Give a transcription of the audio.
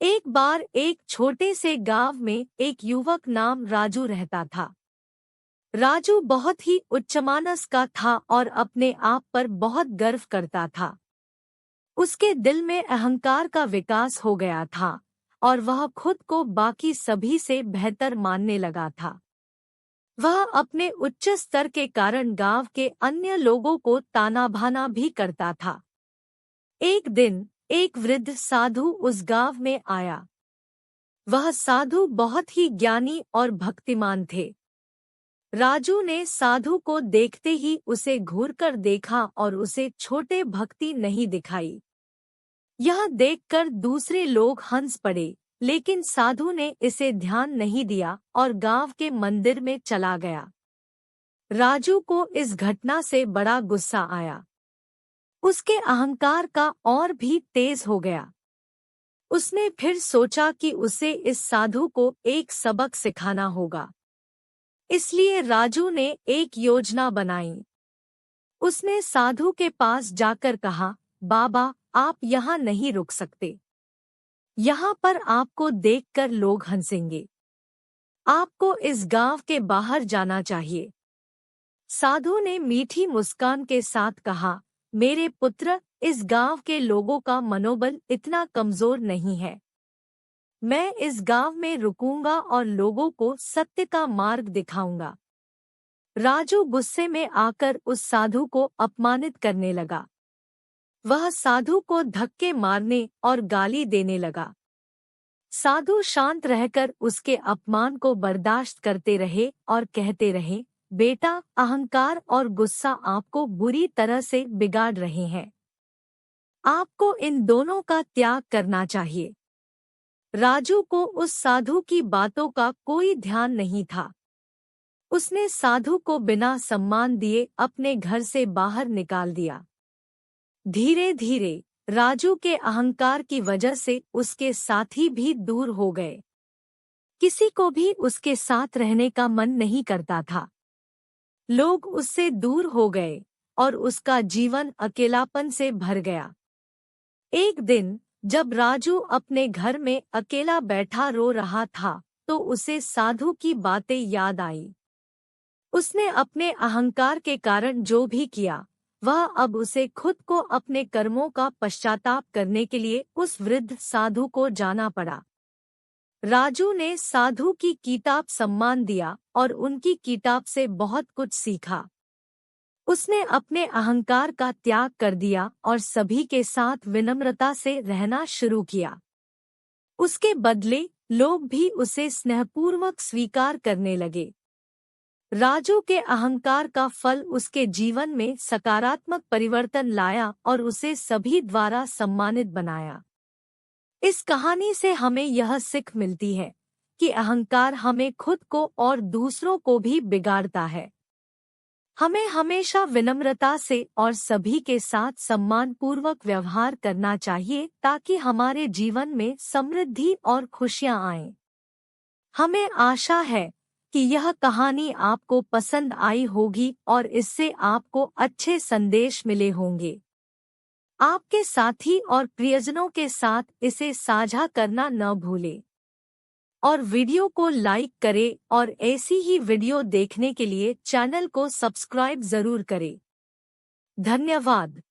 एक बार एक छोटे से गांव में एक युवक नाम राजू रहता था। राजू बहुत ही उच्चमानस का था और अपने आप पर बहुत गर्व करता था। उसके दिल में अहंकार का विकास हो गया था और वह खुद को बाकी सभी से बेहतर मानने लगा था। वह अपने उच्च स्तर के कारण गांव के अन्य लोगों को ताना-बाना भी करता था। एक दिन एक वृद्ध साधु उस गांव में आया। वह साधु बहुत ही ज्ञानी और भक्तिमान थे। राजू ने साधु को देखते ही उसे घूरकर देखा और उसे छोटे भक्ति नहीं दिखाई। यह देखकर दूसरे लोग हंस पड़े, लेकिन साधु ने इसे ध्यान नहीं दिया और गांव के मंदिर में चला गया। राजू को इस घटना से बड़ा गुस्सा आया। उसके अहंकार का और भी तेज हो गया। उसने फिर सोचा कि उसे इस साधु को एक सबक सिखाना होगा। इसलिए राजू ने एक योजना बनाई। उसने साधु के पास जाकर कहा, बाबा, आप यहाँ नहीं रुक सकते। यहाँ पर आपको देखकर लोग हंसेंगे। आपको इस गांव के बाहर जाना चाहिए। साधु ने मीठी मुस्कान के साथ कहा, मेरे पुत्र, इस गांव के लोगों का मनोबल इतना कमजोर नहीं है। मैं इस गांव में रुकूंगा और लोगों को सत्य का मार्ग दिखाऊंगा। राजू गुस्से में आकर उस साधु को अपमानित करने लगा। वह साधु को धक्के मारने और गाली देने लगा। साधु शांत रहकर उसके अपमान को बर्दाश्त करते रहे और कहते रहे, बेटा, अहंकार और गुस्सा आपको बुरी तरह से बिगाड़ रहे हैं। आपको इन दोनों का त्याग करना चाहिए। राजू को उस साधु की बातों का कोई ध्यान नहीं था। उसने साधु को बिना सम्मान दिए अपने घर से बाहर निकाल दिया। धीरे धीरे राजू के अहंकार की वजह से उसके साथी भी दूर हो गए। किसी को भी उसके साथ रहने का मन नहीं करता था। लोग उससे दूर हो गए और उसका जीवन अकेलापन से भर गया। एक दिन जब राजू अपने घर में अकेला बैठा रो रहा था, तो उसे साधु की बातें याद आई। उसने अपने अहंकार के कारण जो भी किया, वह अब उसे खुद को अपने कर्मों का पश्चाताप करने के लिए उस वृद्ध साधु को जाना पड़ा। राजू ने साधु की किताब सम्मान दिया और उनकी किताब से बहुत कुछ सीखा। उसने अपने अहंकार का त्याग कर दिया और सभी के साथ विनम्रता से रहना शुरू किया। उसके बदले लोग भी उसे स्नेहपूर्वक स्वीकार करने लगे। राजू के अहंकार का फल उसके जीवन में सकारात्मक परिवर्तन लाया और उसे सभी द्वारा सम्मानित बनाया। इस कहानी से हमें यह सीख मिलती है कि अहंकार हमें खुद को और दूसरों को भी बिगाड़ता है। हमें हमेशा विनम्रता से और सभी के साथ सम्मानपूर्वक व्यवहार करना चाहिए ताकि हमारे जीवन में समृद्धि और खुशियां आएं। हमें आशा है कि यह कहानी आपको पसंद आई होगी और इससे आपको अच्छे संदेश मिले होंगे। आपके साथी और प्रियजनों के साथ इसे साझा करना न भूलें और वीडियो को लाइक करें और ऐसी ही वीडियो देखने के लिए चैनल को सब्सक्राइब जरूर करें। धन्यवाद।